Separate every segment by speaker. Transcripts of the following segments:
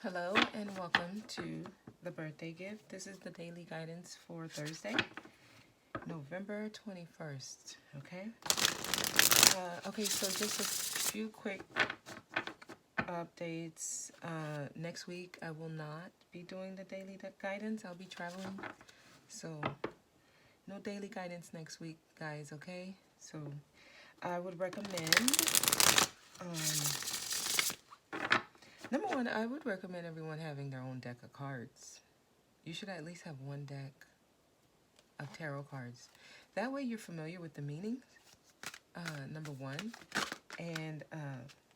Speaker 1: Hello and welcome to the birthday gift. This is the daily guidance for Thursday, November 21st. Okay, so just a few quick updates. Next week, I will not be doing the daily guidance. I'll be traveling. So, no daily guidance next week, guys, okay? So, I would recommend. Number one, I would recommend everyone having their own deck of cards. You should at least have one deck of tarot cards. That way you're familiar with the meanings, number one. And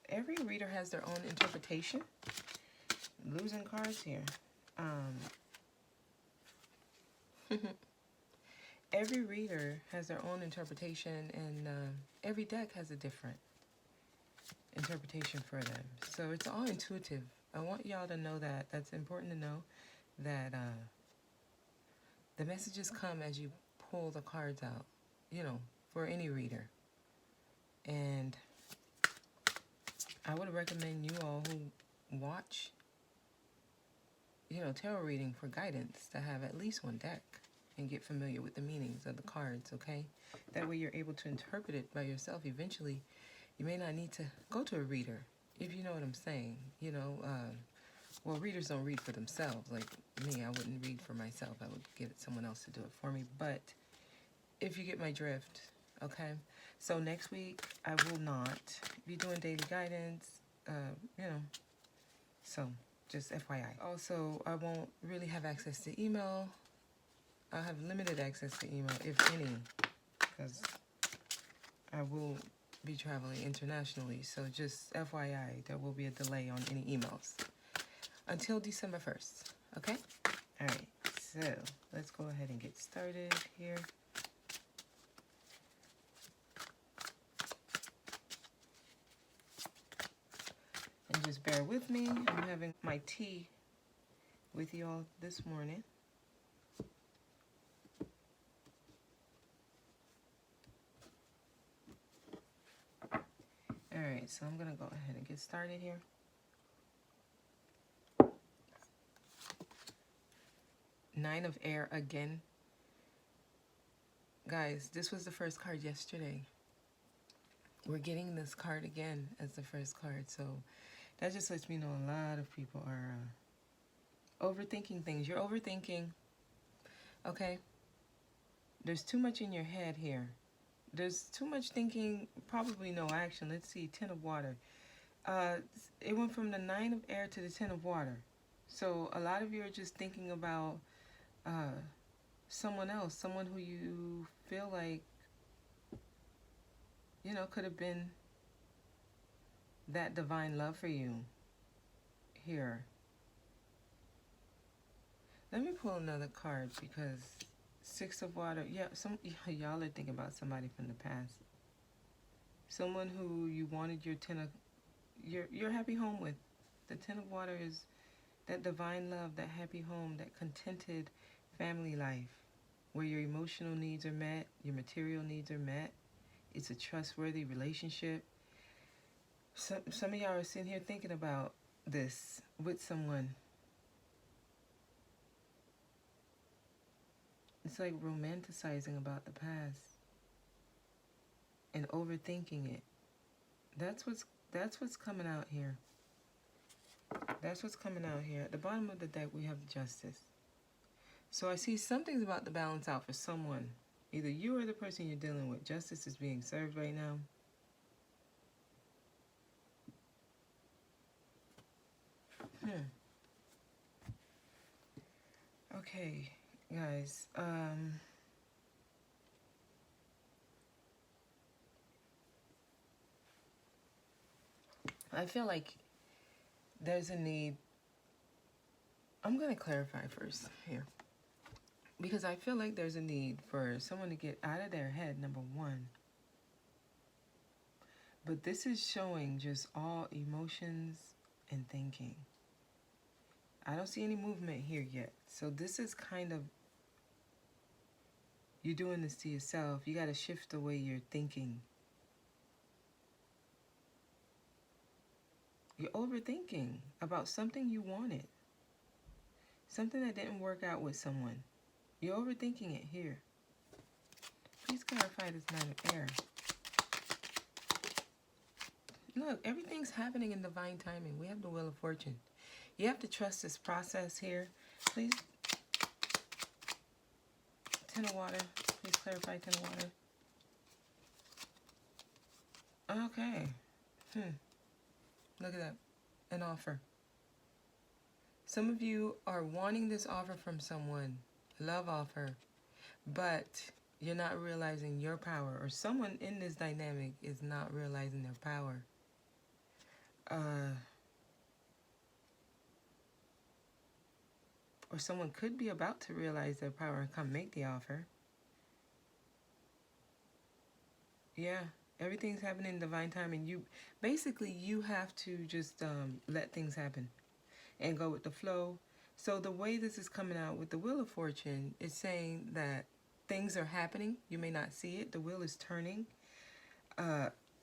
Speaker 1: every reader has their own interpretation. Losing cards here. Every reader has their own interpretation, and every deck has a different interpretation for them. So it's all intuitive. I want y'all to know that. That's important to know that the messages come as you pull the cards out, for any reader. And I would recommend you all who watch, tarot reading for guidance to have at least one deck and get familiar with the meanings of the cards, okay? That way you're able to interpret it by yourself. Eventually, you may not need to go to a reader, if you know what I'm saying. Well, readers don't read for themselves. Like me, I wouldn't read for myself. I would get someone else to do it for me. But if you get my drift, okay? So next week, I will not be doing daily guidance, So just FYI. Also, I won't really have access to email. I'll have limited access to email, if any, because I will be traveling internationally. So just FYI, there will be a delay on any emails until December 1st, okay? All right, so let's go ahead and get started here. And just bear with me. I'm having my tea with y'all this morning. All right, so I'm going to go ahead and get started here. Nine of Air again. Guys, this was the first card yesterday. We're getting this card again as the first card. So that just lets me know a lot of people are overthinking things. You're overthinking, okay? There's too much in your head here. There's too much thinking, probably no action. Let's see, 10 of water. It went from the 9 of air to the 10 of water. So a lot of you are just thinking about someone else, someone who you feel like, could have been that divine love for you here. Let me pull another card because 6 of water, y'all are thinking about somebody from the past. Someone who you wanted your happy home with. The 10 of water is that divine love, that happy home, that contented family life where your emotional needs are met, your material needs are met. It's a trustworthy relationship. Some of y'all are sitting here thinking about this with someone. It's like romanticizing about the past and overthinking it. That's what's coming out here. That's what's coming out here. At the bottom of the deck, we have Justice. So I see something's about to balance out for someone. Either you or the person you're dealing with. Justice is being served right now. Okay, guys. I feel like there's a need. I'm going to clarify first here. Because I feel like there's a need for someone to get out of their head, number one. But this is showing just all emotions and thinking. I don't see any movement here yet. So this is kind of, you're doing this to yourself. You got to shift the way you're thinking. You're overthinking about something you wanted, something that didn't work out with someone. You're overthinking it here. Please clarify this Knight of Air. Look, everything's happening in divine timing. We have the Wheel of Fortune. You have to trust this process here. Please, Ten of Water. Please clarify Ten of Water. Okay. Look at that. An offer. Some of you are wanting this offer from someone. Love offer. But you're not realizing your power. Or someone in this dynamic is not realizing their power. Or someone could be about to realize their power and come make the offer. Yeah, everything's happening in divine time, and you have to just let things happen and go with the flow. So the way this is coming out with the Wheel of Fortune is saying that things are happening. You may not see it. The wheel is turning.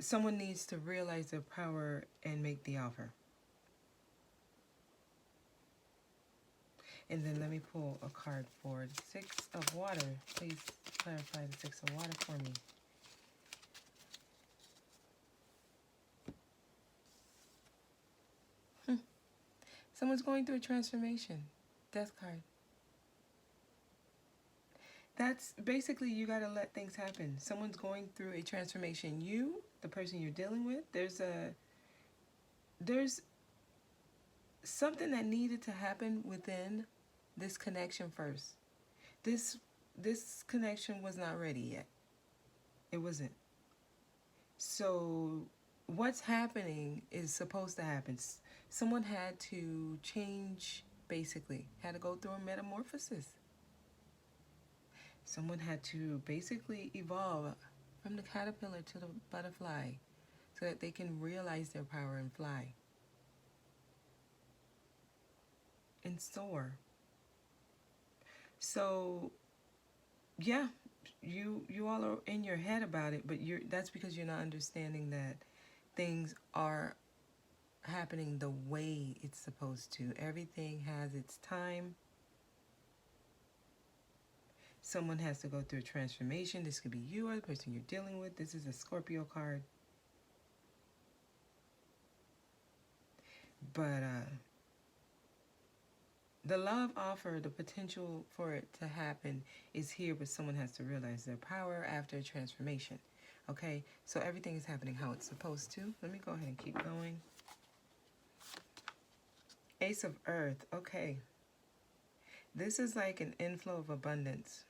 Speaker 1: Someone needs to realize their power and make the offer. And then let me pull a card for the Six of Water. Please clarify the Six of Water for me. Someone's going through a transformation. Death card. That's basically, you got to let things happen. Someone's going through a transformation. You, the person you're dealing with, there's something that needed to happen within this connection first. This connection was not ready yet. It wasn't. So what's happening is supposed to happen. Someone had to change, basically, had to go through a metamorphosis. Someone had to basically evolve from the caterpillar to the butterfly so that they can realize their power and fly and soar. So, yeah, you all are in your head about it, but that's because you're not understanding that things are happening the way it's supposed to. Everything has its time. Someone has to go through a transformation. This could be you or the person you're dealing with. This is a Scorpio card. But the love offer, the potential for it to happen is here, but someone has to realize their power after a transformation. Okay, so everything is happening how it's supposed to. Let me go ahead and keep going. Ace of Earth. Okay. This is like an inflow of abundance.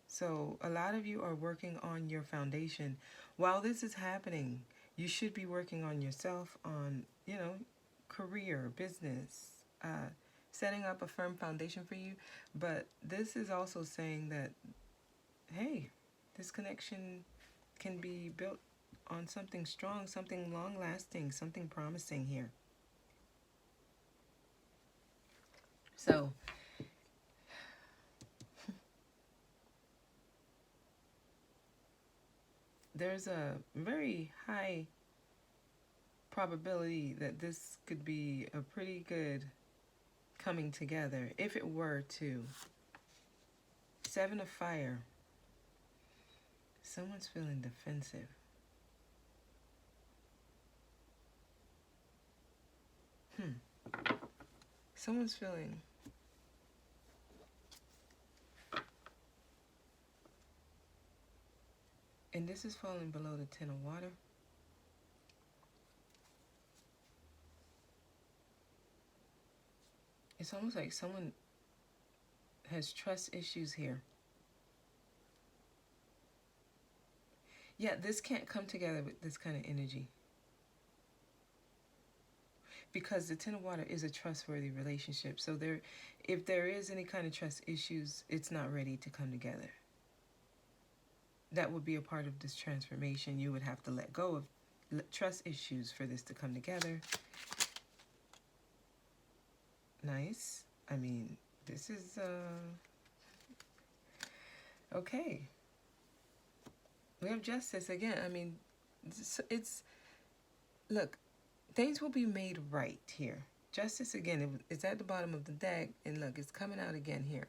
Speaker 1: So a lot of you are working on your foundation. While this is happening, you should be working on yourself, on, career, business, setting up a firm foundation for you. But this is also saying that, hey, this connection can be built on something strong, something long-lasting, something promising here. So, there's a very high probability that this could be a pretty good coming together, if it were to. Seven of Fire. Someone's feeling defensive. Someone's feeling... And this is falling below the Ten of Water. It's almost like someone has trust issues here. Yeah, this can't come together with this kind of energy. Because the Ten of Water is a trustworthy relationship. So if there is any kind of trust issues, it's not ready to come together. That would be a part of this transformation. You would have to let go of trust issues for this to come together. Nice. I mean, this is, okay. We have Justice again. I mean, it's Look, things will be made right here. Justice again, it's at the bottom of the deck, and look, it's coming out again here.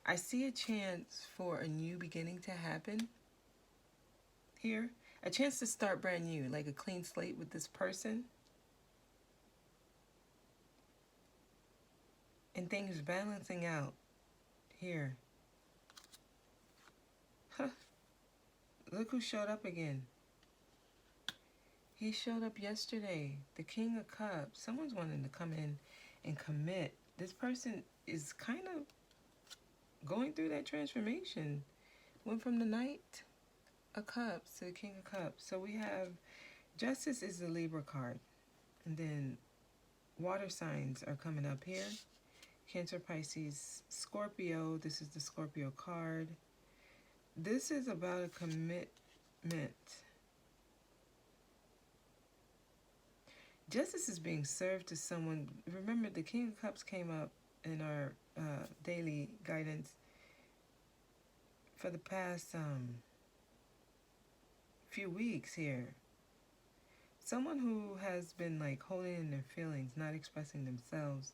Speaker 1: I see a chance for a new beginning to happen here. A chance to start brand new, like a clean slate with this person. And things balancing out here. Huh. Look who showed up again. He showed up yesterday. The King of Cups. Someone's wanting to come in and commit. This person is kind of going through that transformation. Went from the Knight of Cups to the King of Cups. So we have Justice is the Libra card. And then water signs are coming up here. Cancer, Pisces, Scorpio. This is the Scorpio card. This is about a commitment. Justice is being served to someone. Remember, the King of Cups came up in our daily guidance for the past few weeks here. Someone who has been like holding in their feelings, not expressing themselves.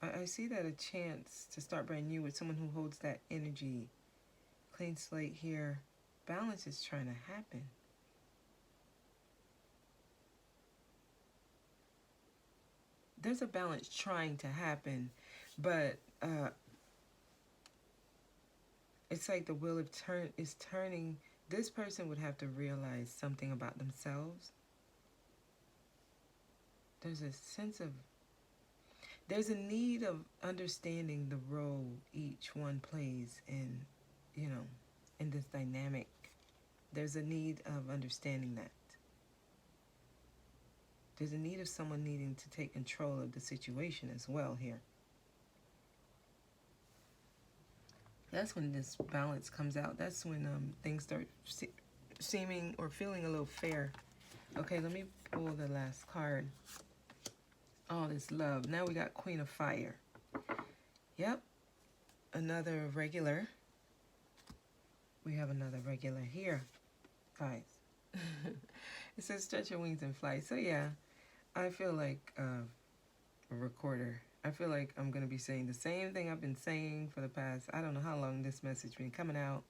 Speaker 1: I see that a chance to start brand new with someone who holds that energy. Clean slate here. Balance is trying to happen. There's a balance trying to happen, but it's like the wheel is turning. This person would have to realize something about themselves. There's a sense of, there's a need of understanding the role each one plays in, in this dynamic. There's a need of understanding that. There's a need of someone needing to take control of the situation as well here. That's when this balance comes out. That's when things start seeming or feeling a little fair. Okay, let me pull the last card. All this love. Now we got Queen of Fire. Yep. Another regular. We have another regular here, guys. It says stretch your wings and fly. So yeah, I feel like a recorder. I feel like I'm going to be saying the same thing I've been saying for the past, I don't know how long this message been coming out.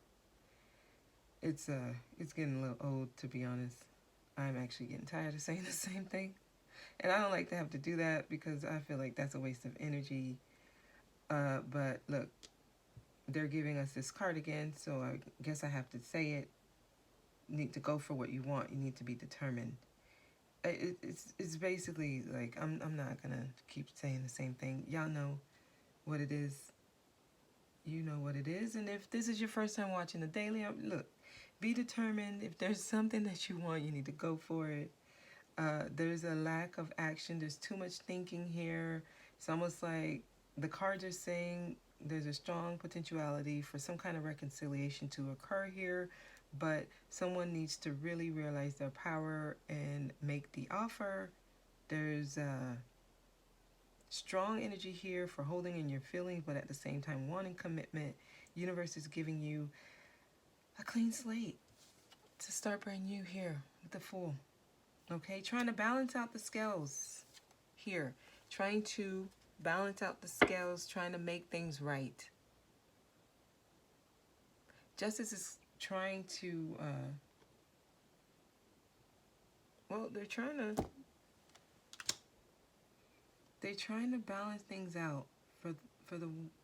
Speaker 1: It's getting a little old, to be honest. I'm actually getting tired of saying the same thing. And I don't like to have to do that because I feel like that's a waste of energy. But look, they're giving us this card again, so I guess I have to say it. You need to go for what you want. You need to be determined. It's basically like, I'm not going to keep saying the same thing. Y'all know what it is. You know what it is. And if this is your first time watching the daily, look, be determined. If there's something that you want, you need to go for it. There's a lack of action. There's too much thinking here. It's almost like the cards are saying there's a strong potentiality for some kind of reconciliation to occur here, but someone needs to really realize their power and make the offer. There's strong energy here for holding in your feelings, but at the same time wanting commitment. Universe is giving you a clean slate to start brand new here with the Fool. Okay, trying to balance out the scales here. Trying to balance out the scales, trying to make things right. Justice is trying to, they're trying to balance things out for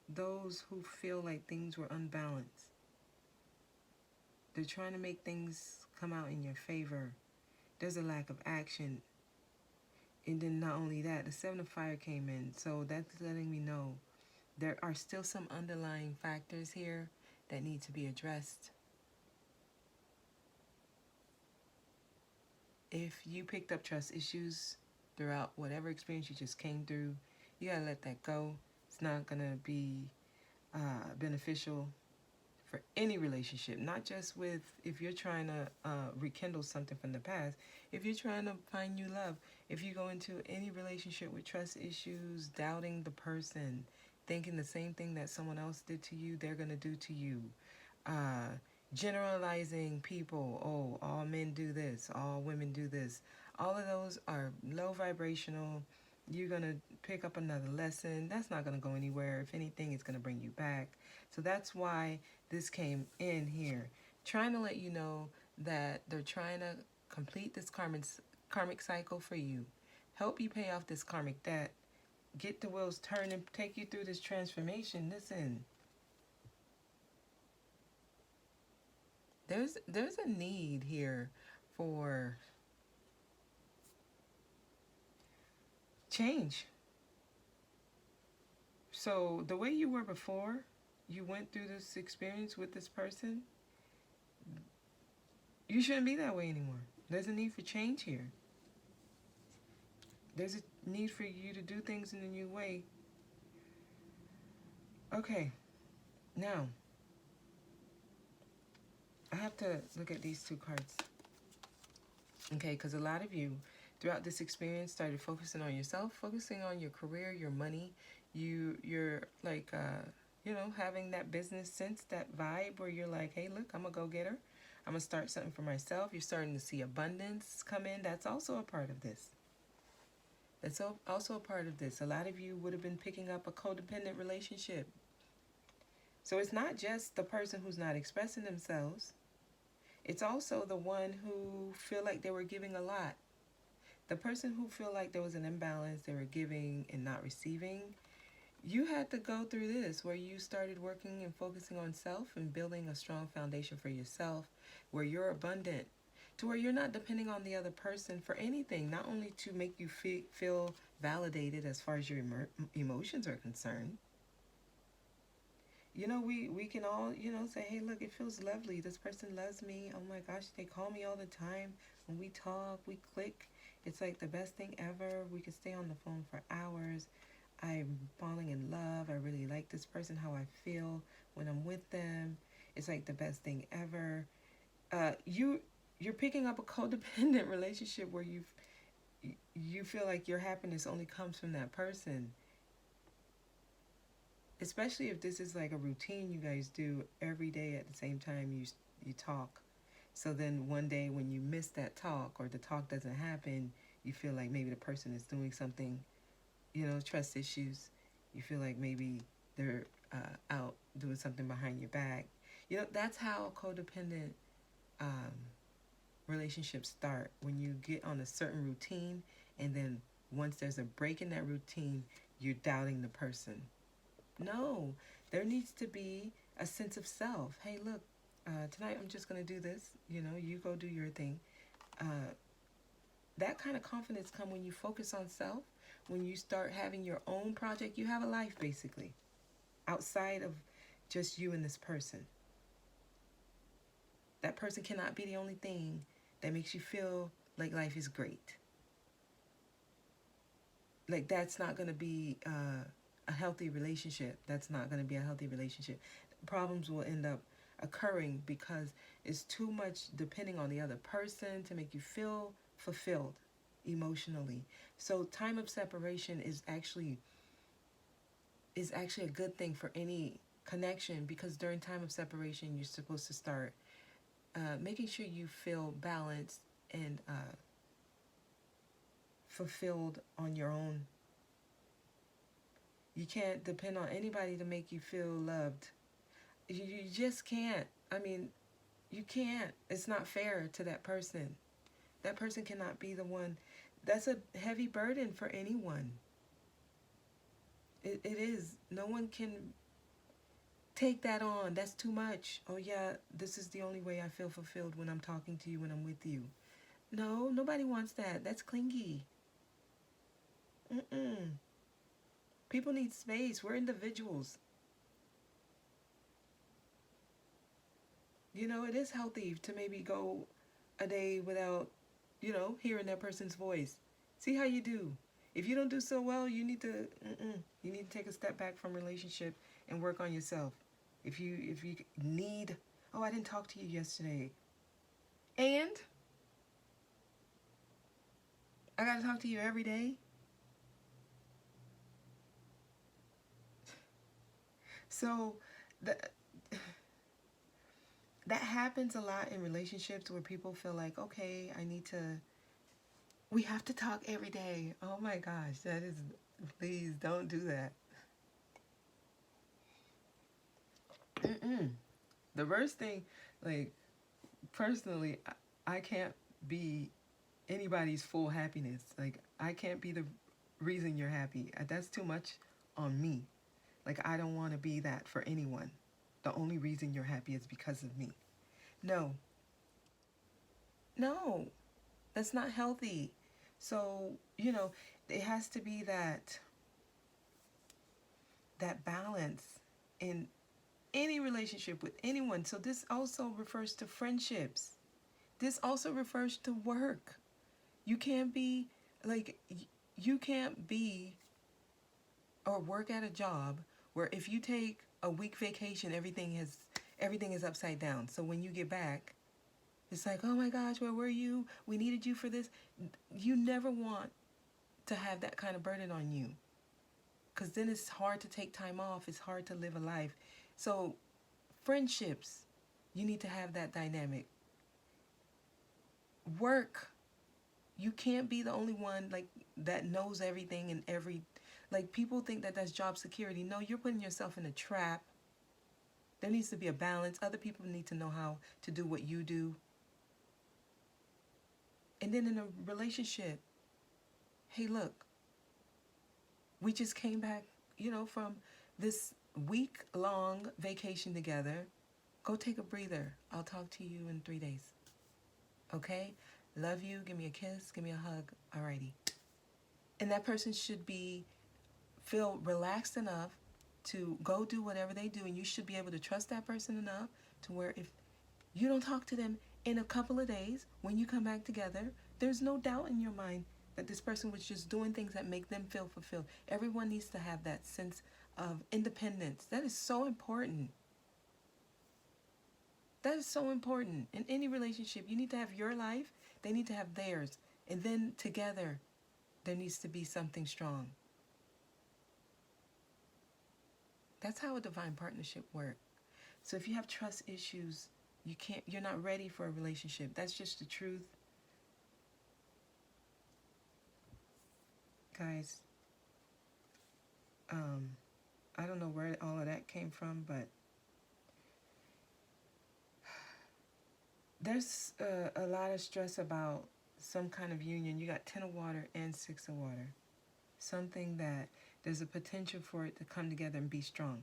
Speaker 1: those who feel like things were unbalanced. They're trying to make things come out in your favor. There's a lack of action. And then not only that, the Seven of Fire came in. So that's letting me know there are still some underlying factors here that need to be addressed. If you picked up trust issues throughout whatever experience you just came through, you gotta let that go. It's not gonna be beneficial for any relationship, not just with, if you're trying to rekindle something from the past, if you're trying to find new love, if you go into any relationship with trust issues, doubting the person, thinking the same thing that someone else did to you, they're going to do to you, Generalizing people, oh, all men do this, all women do this. All of those are low vibrational. You're going to pick up another lesson. That's not going to go anywhere. If anything, it's going to bring you back. So that's why this came in here. Trying to let you know that they're trying to complete this karmic cycle for you. Help you pay off this karmic debt. Get the wheels turned and take you through this transformation. Listen, there's a need here for change. So the way you were before you went through this experience with this person, you shouldn't be that way anymore. There's a need for change here. There's a need for you to do things in a new way. Okay, now I have to look at these two cards. Okay, because a lot of you throughout this experience started focusing on yourself, focusing on your career, your money. You're like, having that business sense, that vibe where you're like, hey, look, I'm a go-getter. I'm going to start something for myself. You're starting to see abundance come in. That's also a part of this. That's also a part of this. A lot of you would have been picking up a codependent relationship. So it's not just the person who's not expressing themselves. It's also the one who feel like they were giving a lot. The person who feel like there was an imbalance, they were giving and not receiving. You had to go through this where you started working and focusing on self and building a strong foundation for yourself where you're abundant, to where you're not depending on the other person for anything, not only to make you feel validated as far as your emotions are concerned. We can all, say, hey, look, it feels lovely. This person loves me. Oh my gosh, they call me all the time. When we talk, we click. It's like the best thing ever. We could stay on the phone for hours. I'm falling in love. I really like this person, how I feel when I'm with them. It's like the best thing ever. You're picking up a codependent relationship where you feel like your happiness only comes from that person. Especially if this is like a routine you guys do every day at the same time you talk. So then one day when you miss that talk or the talk doesn't happen, you feel like maybe the person is doing something, trust issues. You feel like maybe they're out doing something behind your back. That's how codependent relationships start, when you get on a certain routine and then once there's a break in that routine, you're doubting the person. No, there needs to be a sense of self. Hey, look, tonight I'm just going to do this. You go do your thing. That kind of confidence comes when you focus on self, when you start having your own project. You have a life, basically, outside of just you and this person. That person cannot be the only thing that makes you feel like life is great. Like, that's not going to be a healthy relationship. That's not going to be a healthy relationship. Problems will end up occurring because it's too much depending on the other person to make you feel fulfilled emotionally. So time of separation is actually a good thing for any connection, because during time of separation you're supposed to start making sure you feel balanced and fulfilled on your own. You can't depend on anybody to make you feel loved. You just can't. I mean, you can't. It's not fair to that person. That person cannot be the one. That's a heavy burden for anyone. It is. No one can take that on. That's too much. Oh yeah, this is the only way I feel fulfilled, when I'm talking to you, when I'm with you. No, nobody wants that. That's clingy. People need space. We're individuals. It is healthy to maybe go a day without, hearing that person's voice. See how you do. If you don't do so well, you need to take a step back from relationship and work on yourself. If you need, oh, I didn't talk to you yesterday, and I got to talk to you every day. So that happens a lot in relationships where people feel like, okay, we have to talk every day. Oh my gosh, please don't do that. Mm-mm. The worst thing, like, personally, I can't be anybody's full happiness. Like, I can't be the reason you're happy. That's too much on me. Like, I don't want to be that for anyone. The only reason you're happy is because of me. No, no, that's not healthy. So, it has to be that balance in any relationship with anyone. So this also refers to friendships. This also refers to work. You can't be like you can't be or work at a job where if you take a week vacation, everything is upside down. So when you get back, it's like, oh my gosh, where were you? We needed you for this. You never want to have that kind of burden on you, because then it's hard to take time off. It's hard to live a life. So friendships, you need to have that dynamic. Work, you can't be the only one like that knows everything and like people think that that's job security. No, you're putting yourself in a trap. There needs to be a balance. Other people need to know how to do what you do. And then in a relationship, hey, look, we just came back, from this week long vacation together. Go take a breather. I'll talk to you in 3 days. Okay? Love you. Give me a kiss. Give me a hug. Alrighty. And that person should feel relaxed enough to go do whatever they do. And you should be able to trust that person enough to where if you don't talk to them in a couple of days, when you come back together, there's no doubt in your mind that this person was just doing things that make them feel fulfilled. Everyone needs to have that sense of independence. That is so important. That is so important. In any relationship, you need to have your life, they need to have theirs. And then together, there needs to be something strong. That's how a divine partnership works. So if you have trust issues, you're not ready for a relationship. That's just the truth. Guys, I don't know where all of that came from, but there's a lot of stress about some kind of union. You got 10 of water and 6 of water. Something that there's a potential for it to come together and be strong.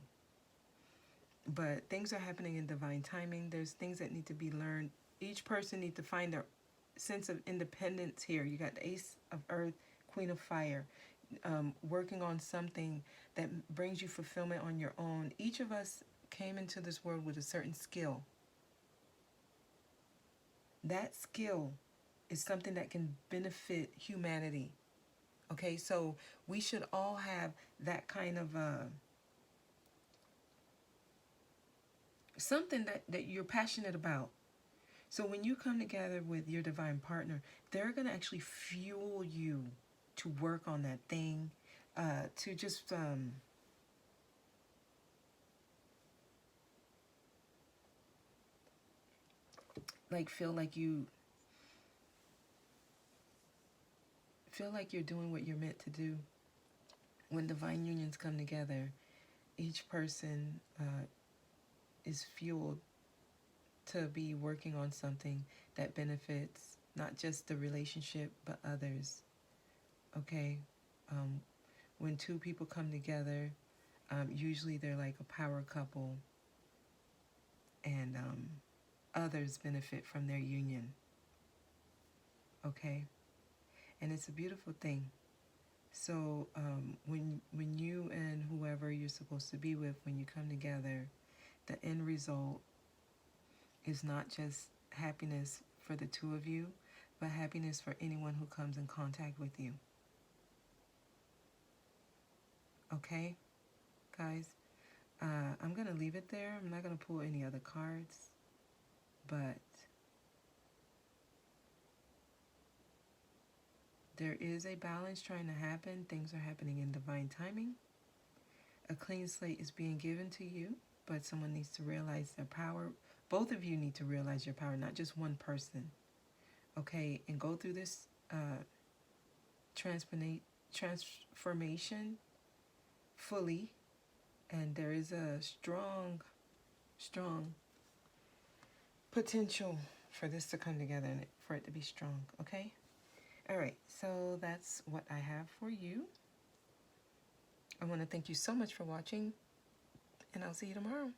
Speaker 1: But things are happening in divine timing. There's things that need to be learned. Each person needs to find their sense of independence here. You got the Ace of Earth, Queen of Fire, working on something that brings you fulfillment on your own. Each of us came into this world with a certain skill. That skill is something that can benefit humanity. Okay, so we should all have that kind of something that you're passionate about. So when you come together with your divine partner, they're going to actually fuel you to work on that thing, to just like feel like you're doing what you're meant to do. When divine unions come together, each person is fueled to be working on something that benefits not just the relationship but others. Okay, when two people come together, usually they're like a power couple, and others benefit from their union. Okay, and it's a beautiful thing. So when you and whoever you're supposed to be with, when you come together, the end result is not just happiness for the two of you, but happiness for anyone who comes in contact with you. Okay, guys? I'm going to leave it there. I'm not going to pull any other cards, but there is a balance trying to happen. Things are happening in divine timing. A clean slate is being given to you, but someone needs to realize their power Both of you need to realize your power, not just one person. Okay, and go through this transformation fully. And there is a strong potential for this to come together and for it to be strong. Okay. All right, so that's what I have for you. I want to thank you so much for watching, and I'll see you tomorrow.